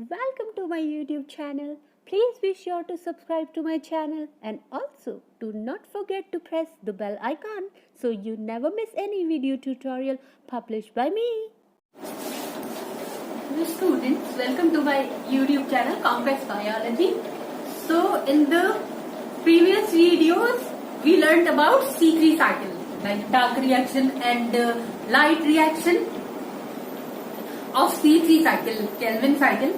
Welcome to my YouTube channel. Please be sure to subscribe to my channel and also do not forget to press the bell icon so you never miss any video tutorial published by me. Hello students, welcome to my YouTube channel Complex Biology. So in the previous videos we learnt about C3 cycle like dark reaction and light reaction of C3 cycle, Kelvin cycle.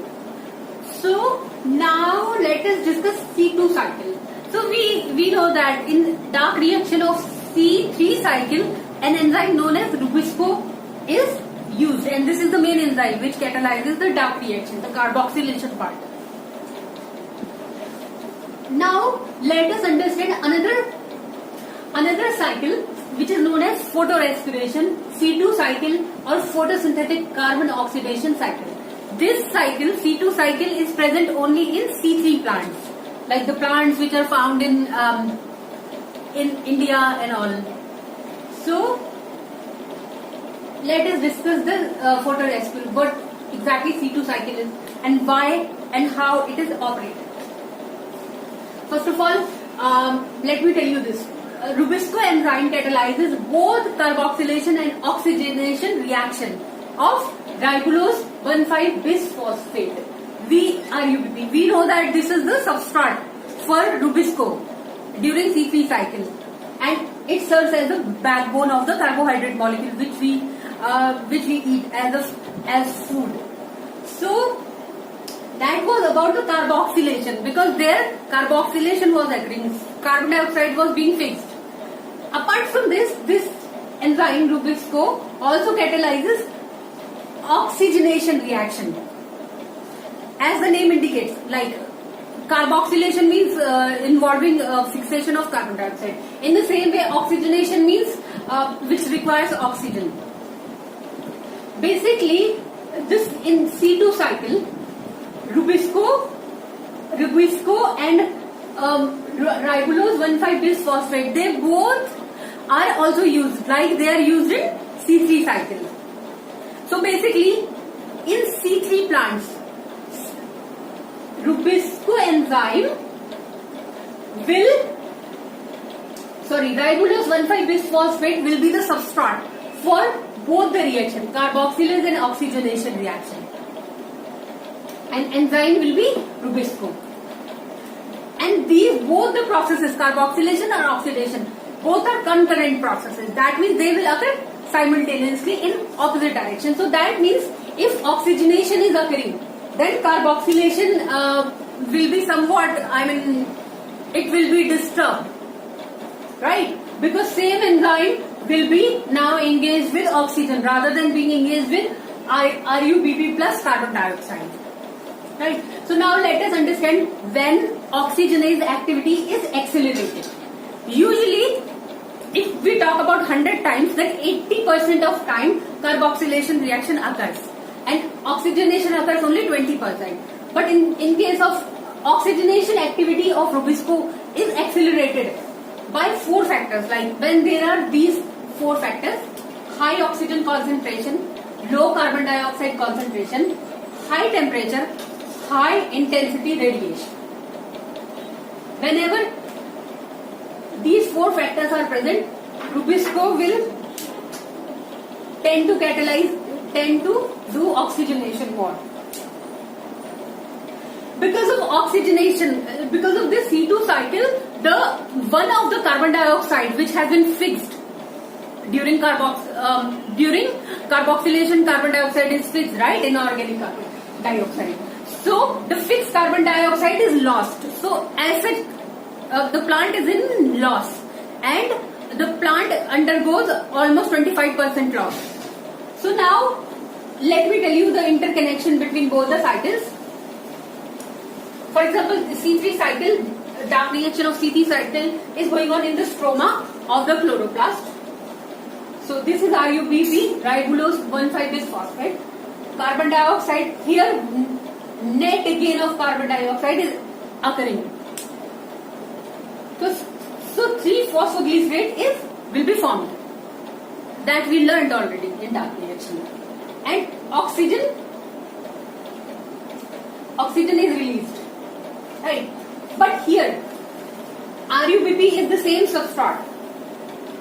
So now let us discuss C2 cycle. So we know that in dark reaction of C3 cycle, an enzyme known as Rubisco is used, and this is the main enzyme which catalyzes the dark reaction, the carboxylation part. Now let us understand another cycle which is known as photorespiration, C2 cycle or photosynthetic carbon oxidation cycle. This cycle, C2 cycle, is present only in C3 plants, like the plants which are found in India and all. So let us discuss the photorespiration, what exactly C2 cycle is and why and how it is operated. First of all, let me tell you this. Rubisco enzyme catalyzes both carboxylation and oxygenation reaction of ribulose 1,5-bisphosphate, RUBP. We know that this is the substrate for Rubisco during C3 cycle, and it serves as the backbone of the carbohydrate molecule which we eat as food. So that was about the carboxylation, because there carboxylation was occurring, carbon dioxide was being fixed. Apart from this enzyme Rubisco also catalyzes oxygenation reaction. As the name indicates, like carboxylation means involving fixation of carbon dioxide. In the same way, oxygenation means which requires oxygen. Basically, this in C2 cycle, Rubisco and ribulose 1,5-bisphosphate, they both are also used, like they are used in C3 cycle. So basically, in C3 plants, Rubisco enzyme ribulose 1,5-bisphosphate will be the substrate for both the reaction, carboxylase and oxygenation reaction. And enzyme will be Rubisco. And these both the processes, carboxylation or oxidation, both are concurrent processes. That means they will occur simultaneously in opposite direction. So that means if oxygenation is occurring, then carboxylation will be somewhat, it will be disturbed, right? Because same enzyme will be now engaged with oxygen rather than being engaged with RUBP plus carbon dioxide. Right. So now let us understand when oxygenase activity is accelerated. Usually, if we talk about 100 times, then 80% of time carboxylation reaction occurs and oxygenation occurs only 20%. But in case of oxygenation activity of Rubisco is accelerated by 4 factors. Like when there are these 4 factors: high oxygen concentration, low carbon dioxide concentration, high temperature, high intensity radiation. Whenever these 4 factors are present, Rubisco will tend to do oxygenation more. Because of oxygenation, because of this C2 cycle, one of the carbon dioxide which has been fixed during carboxylation, carbon dioxide is fixed, right? Inorganic carbon dioxide. So the fixed carbon dioxide is lost. So as such, the plant is in loss, and the plant undergoes almost 25% loss. So now let me tell you the interconnection between both the cycles. For example, the C3 cycle, dark reaction of C3 cycle is going on in the stroma of the chloroplast. So this is RUBP, ribulose 1,5-bisphosphate. Carbon dioxide here, net gain of carbon dioxide is occurring. So 3-phosphoglycerate will be formed. That we learned already in dark reaction. And oxygen oxygen is released, right? But here, RuBP is the same substrate,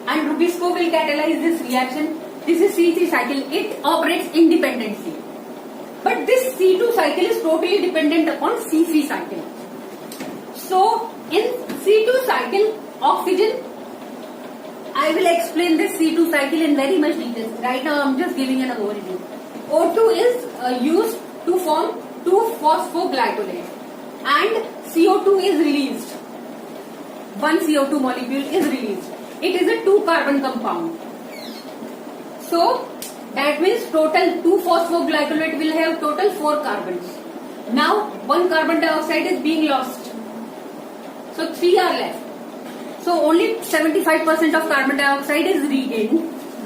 and Rubisco will catalyze this reaction. This is C3 cycle. It operates independently. But this C2 cycle is totally dependent upon C3 cycle. So, in C2 cycle, oxygen, I will explain this C2 cycle in very much detail. Right now, I am just giving an overview. O2 is used to form 2-phosphoglycolate, and CO2 is released. One CO2 molecule is released. It is a 2-carbon compound. So, that means total 2-phosphoglycolate will have total 4 carbons. Now, 1 carbon dioxide is being lost. So, 3 are left. So, only 75% of carbon dioxide is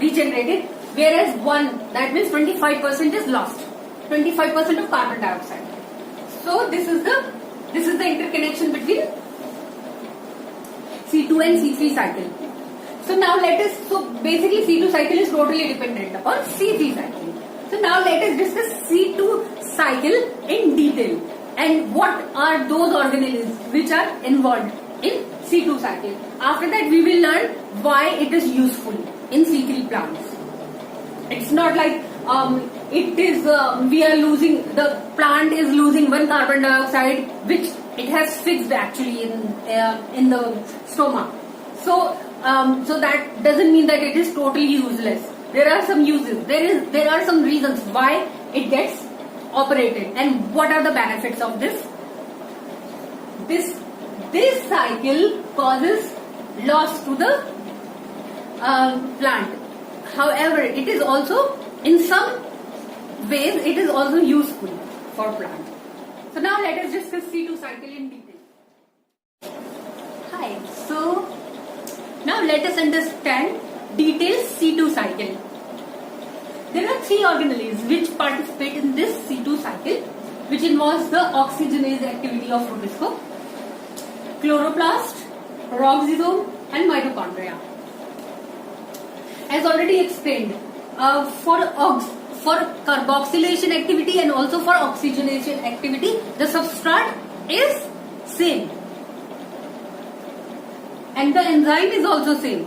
regenerated, whereas 1, that means 25% is lost. 25% of carbon dioxide. So, this is the interconnection between C2 and C3 cycle. So now so basically C2 cycle is totally dependent upon C3 cycle. So now let us discuss C2 cycle in detail and what are those organelles which are involved in C2 cycle. After that we will learn why it is useful in C3 plants. It's not like the plant is losing 1 carbon dioxide which it has fixed actually in the stomach. So that doesn't mean that it is totally useless. There are some uses. There are some reasons why it gets operated and what are the benefits of this. This cycle causes loss to the plant. However, it is also in some ways it is also useful for plant. So now let us discuss C2 cycle in detail. Hi. So now let us understand detailed C2 cycle. There are 3 organelles which participate in this C2 cycle, which involves the oxygenase activity of Rubisco, chloroplast, peroxisome and mitochondria. As already explained, for carboxylation activity and also for oxygenation activity, the substrate is same. And the enzyme is also same.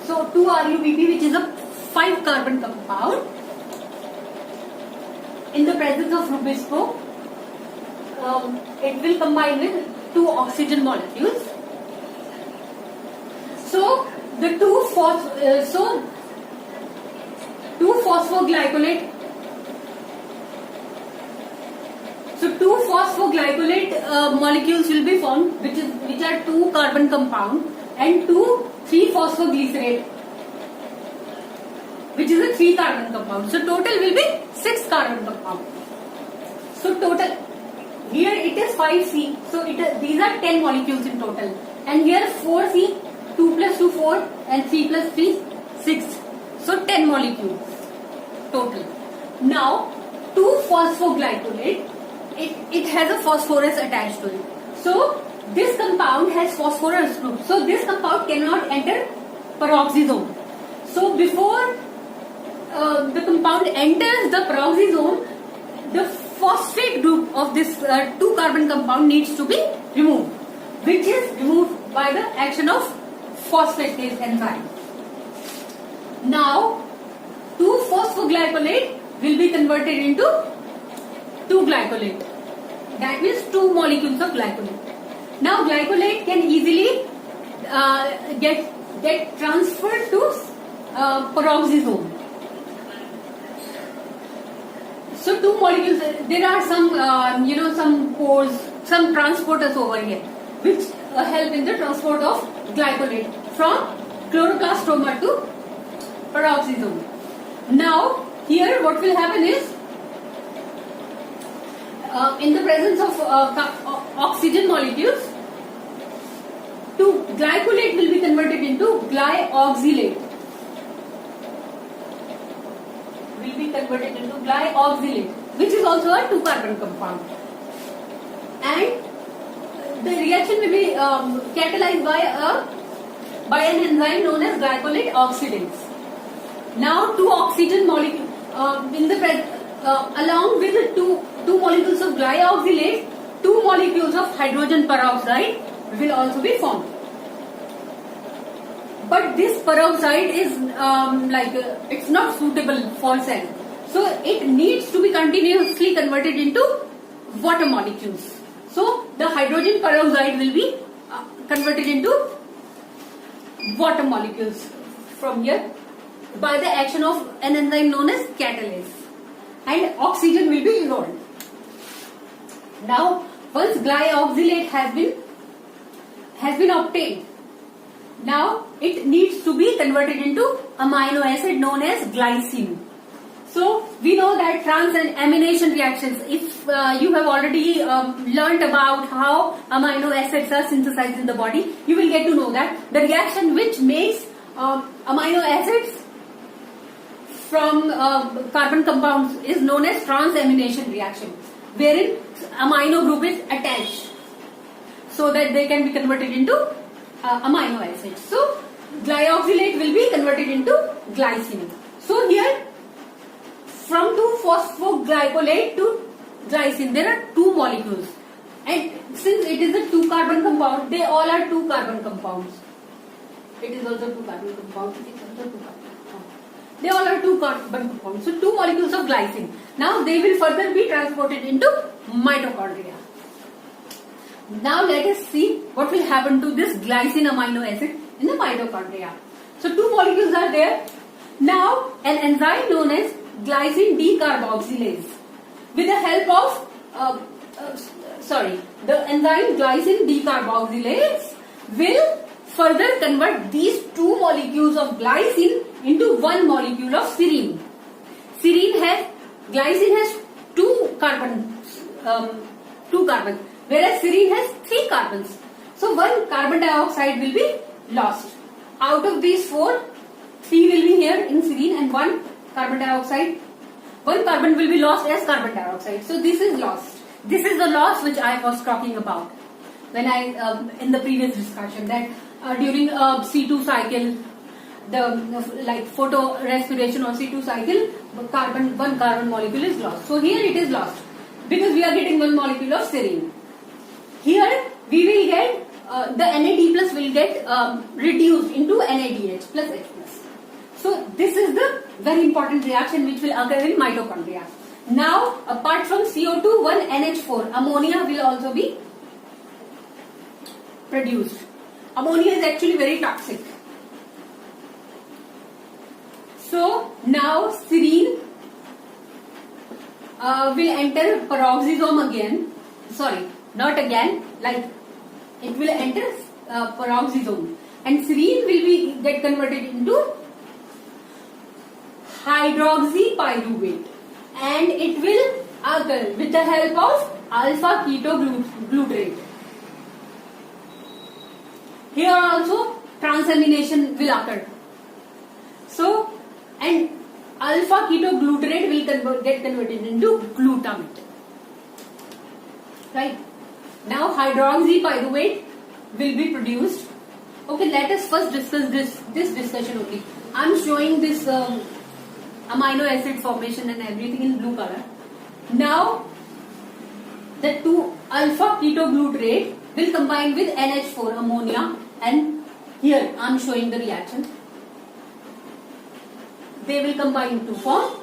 So 2-RuBP, which is a 5-carbon compound, in the presence of Rubisco, it will combine with 2 oxygen molecules. So the 2-phosphoglycolate. So 2-phosphoglycolate molecules will be formed, which are 2-carbon compound, and 2,3-phosphoglycerate, which is a 3-carbon compound. So total will be 6-carbon compound. So total here it is 5C. So these are 10 molecules in total, and here 4C, 2 plus 2 4, and 3 plus 3 6. So 10 molecules total. Now 2-phosphoglycolate. It has a phosphorus attached to it. So this compound has phosphorus group. So this compound cannot enter peroxisome. So before the compound enters the peroxisome, the phosphate group of this 2-carbon compound needs to be removed, which is removed by the action of phosphatase enzyme. Now 2-phosphoglycolate will be converted into 2-glycolate. That means 2 molecules of glycolate. Now glycolate can easily get transferred to peroxisome. So 2 molecules. There are some some pores, some transporters over here, which help in the transport of glycolate from chloroplast to peroxisome. Now here what will happen is, in the presence of oxygen molecules, glycolate will be converted into glyoxylate. Which is also a 2-carbon compound. And the reaction will be catalyzed by an enzyme known as glycolate oxidase. Now 2 oxygen molecules along with two molecules of glyoxylate, 2 molecules of hydrogen peroxide will also be formed. But this peroxide is it's not suitable for cell, so it needs to be continuously converted into water molecules. So the hydrogen peroxide will be converted into water molecules from here by the action of an enzyme known as catalase, and oxygen will be involved. Now, once glyoxylate has been obtained, now it needs to be converted into amino acid known as glycine. So we know that transamination reactions, if you have already learned about how amino acids are synthesized in the body, you will get to know that the reaction which makes amino acids from carbon compounds is known as transamination reaction, wherein amino group is attached so that they can be converted into amino acids. So glyoxylate will be converted into glycine. So here, from 2-phosphoglycolate to glycine, there are 2 molecules, and since it is a 2 carbon compound, they all are 2 carbon compounds. It is also 2 carbon compounds. It is also 2 carbon compounds. They all are 2 carbon compounds. So 2 molecules of glycine. Now they will further be transported into mitochondria. Now let us see what will happen to this glycine amino acid in the mitochondria. So 2 molecules are there. Now an enzyme known as glycine decarboxylase, with the help of the enzyme glycine decarboxylase will further convert these 2 molecules of glycine into 1 molecule of serine. Glycine has 2 carbons, whereas serine has 3 carbons. So 1 carbon dioxide will be lost. Out of these 4, 3 will be here in serine and 1 carbon dioxide. 1 carbon will be lost as carbon dioxide. So this is lost. This is the loss which I was talking about when I in the previous discussion, that during C2 cycle, the photo respiration or C2 cycle, 1 carbon molecule is lost. So here it is lost because we are getting 1 molecule of serine. Here we will get the NAD plus will get reduced into NADH plus H plus. So this is the very important reaction which will occur in mitochondria. Now, apart from CO2, 1 NH4, ammonia will also be produced. Ammonia is actually very toxic. So now serine will enter peroxisome again. Sorry, not again. It will enter peroxisome, and serine will get converted into hydroxypyruvate, and it will occur with the help of alpha ketoglutarate. Here also transamination will occur. So, and alpha ketoglutarate will get converted into glutamate. Right? Now hydroxypyruvate will be produced. Okay, let us first discuss this discussion only. I am showing this amino acid formation and everything in blue color. Now the 2 alpha ketoglutarate will combine with NH4 ammonia, and here I am showing the reaction. They will combine to form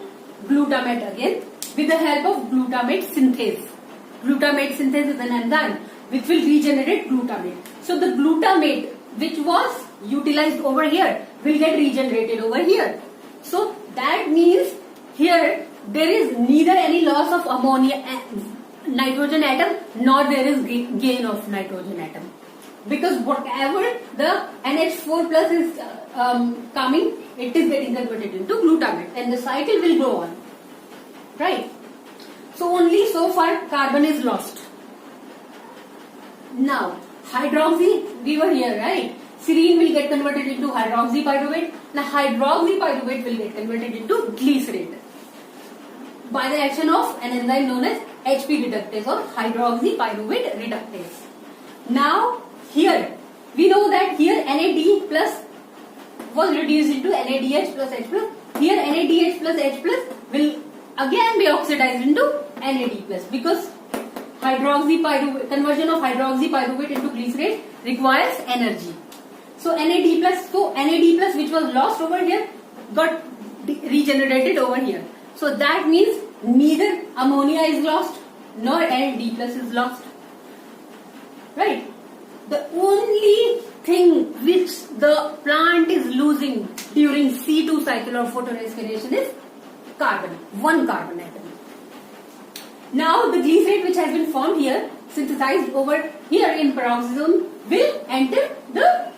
glutamate again with the help of glutamate synthase. Glutamate synthase is an enzyme which will regenerate glutamate. So the glutamate which was utilized over here will get regenerated over here. So that means here there is neither any loss of ammonia nitrogen atom nor there is gain of nitrogen atom, because whatever the NH4 plus is coming, it is getting converted into glutamate and the cycle will go on, right? So only so far carbon is lost. Now hydroxy, we were here, right? Serine will get converted into hydroxypyruvate. Now hydroxypyruvate will get converted into glycerate by the action of an enzyme known as HP reductase or hydroxypyruvate reductase. Now here we know that here NAD plus was reduced into NADH plus H plus. Here NADH plus H plus will again be oxidized into NAD plus, because conversion of hydroxypyruvate into glycerate requires energy. So NAD plus which was lost over here got regenerated over here. So that means neither ammonia is lost nor NAD plus is lost. Right? The only thing which the plant is losing during C2 cycle or photorespiration is carbon, one carbon atom. Now the glycerate which has been formed here, synthesized over here in peroxisome, will enter the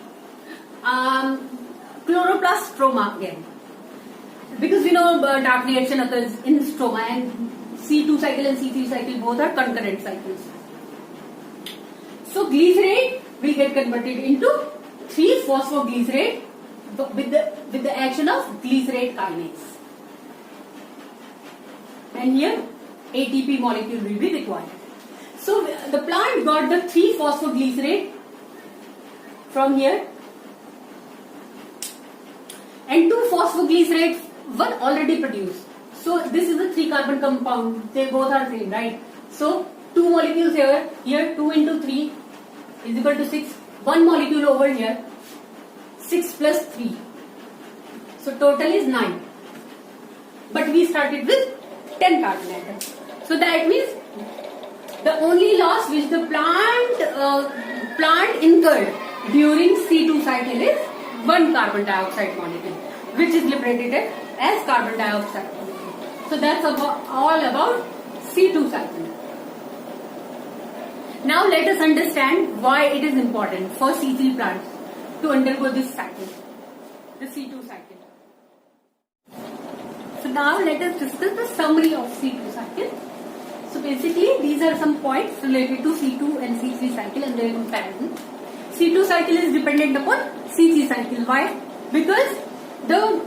chloroplast stroma again. Because we know dark reaction occurs in stroma, and C2 cycle and C3 cycle both are concurrent cycles. So glycerate will get converted into 3-phosphoglycerate with the action of glycerate kinase. And here ATP molecule will be required. So the plant got the 3-phosphoglycerate from here, and 2-phosphoglycerate were already produced. So this is a 3-carbon compound. They both are same, right? So 2 molecules here 2 into 3 is equal to 6. 1 molecule over here, 6 plus 3. So total is 9. But we started with 10 carbon atoms. So that means the only loss which the plant incurred during C2 cycle is 1 carbon dioxide molecule, which is liberated as carbon dioxide molecule. So that's all about C2 cycle. Now let us understand why it is important for C3 plants to undergo this cycle, the C2 cycle. So now let us discuss the summary of C2 cycle. So basically these are some points related to C2 and C3 cycle and their comparison. C2 cycle is dependent upon C3 cycle. Why? Because the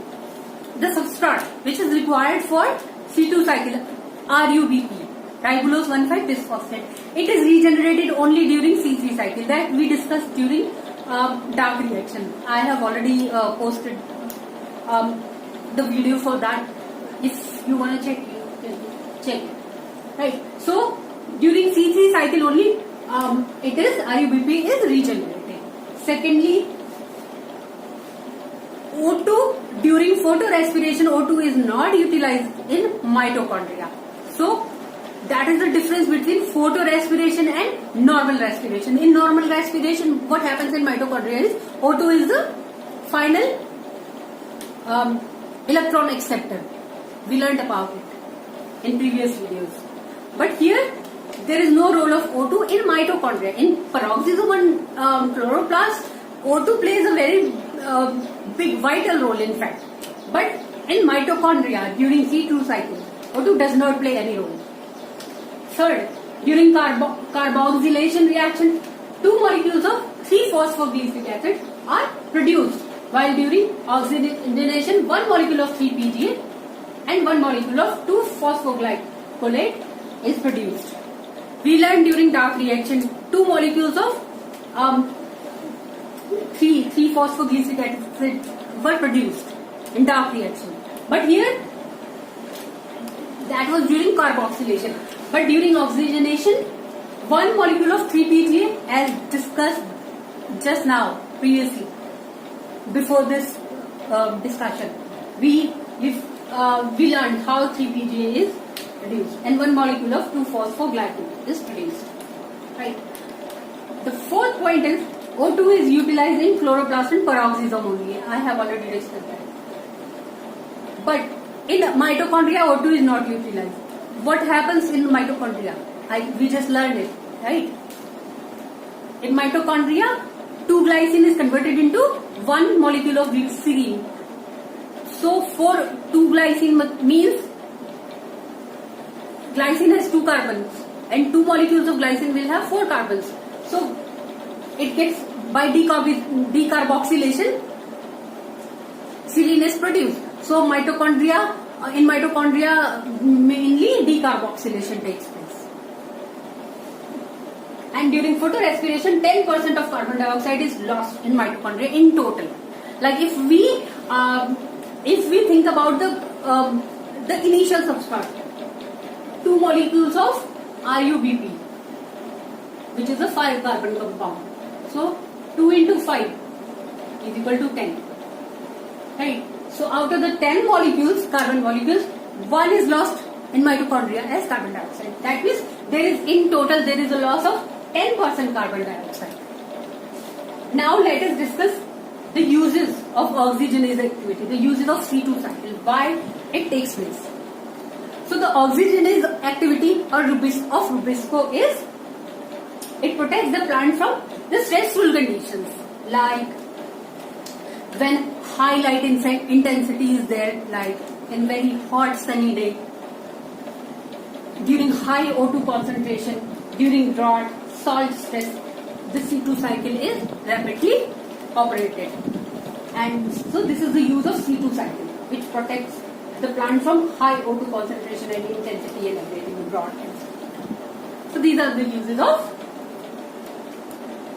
substrate which is required for C2 cycle, RUBP, ribulose 1,5 bisphosphate, it is regenerated only during C3 cycle, that we discussed during dark reaction. I have already posted the video for that. If you want to check, you can check. Right. So during C3 cycle only, it is RUBP is regenerated. Secondly, O2 during photorespiration, O2 is not utilized in mitochondria. So that is the difference between photorespiration and normal respiration. In normal respiration, what happens in mitochondria is O2 is the final electron acceptor. We learned about it in previous videos. But here, there is no role of O2 in mitochondria. In peroxisome and chloroplast, O2 plays a very big vital role in fact. But in mitochondria, during C2 cycle, O2 does not play any role. Third, during carboxylation reaction, 2 molecules of 3-phosphoglycic acid are produced, while during oxygenation, 1 molecule of 3-PGA and 1 molecule of 2-phosphoglycolate is produced. We learned during dark reaction 2 molecules of 3-phosphoglycic acid were produced in dark reaction. But here that was during carboxylation. But during oxygenation, 1 molecule of 3-PGA, as discussed just now previously before this discussion, we learned how 3-PGA is produced, and 1 molecule of 2-phosphoglycolate is produced. Right. The fourth point is O2 is utilized in chloroplast and peroxisome only. I have already discussed that. But in mitochondria, O2 is not utilized. What happens in mitochondria? We just learned it, right? In mitochondria, 2-glycine is converted into 1 molecule of serine. So, 2-glycine means glycine has 2 carbons and 2 molecules of glycine will have 4 carbons. So, it gets, by decarboxylation, serine is produced. So, in mitochondria, mainly decarboxylation takes place. And during photorespiration, 10% of carbon dioxide is lost in mitochondria in total. Like if we think about the initial substrate, 2 molecules of RuBP, which is a 5 carbon compound. So 2 into 5 is equal to 10. Right? So out of the 10 molecules, carbon molecules, 1 is lost in mitochondria as carbon dioxide. That means in total there is a loss of 10% carbon dioxide. Now let us discuss the uses of oxygenase activity, the uses of C2 cycle, why it takes place. So the oxygenase activity of Rubisco is, it protects the plant from the stressful conditions, like when high light intensity is there, like in very hot sunny day, during high O2 concentration, during drought, salt stress, the C2 cycle is rapidly operated. And so this is the use of C2 cycle, which protects the plant from high O2 concentration and intensity and everything, drought. So these are the uses of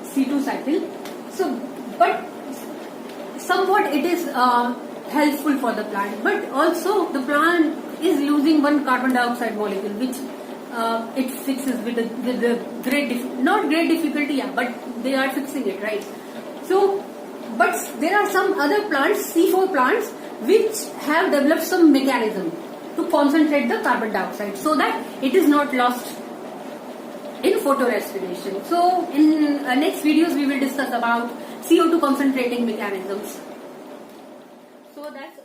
C2 cycle. So, but somewhat it is helpful for the plant, but also the plant is losing one carbon dioxide molecule, which it fixes with the not great difficulty, yeah, but they are fixing it, right? So, but there are some other plants, C4 plants, which have developed some mechanism to concentrate the carbon dioxide so that it is not lost in photorespiration. So in next videos we will discuss about CO2 concentrating mechanisms. So that's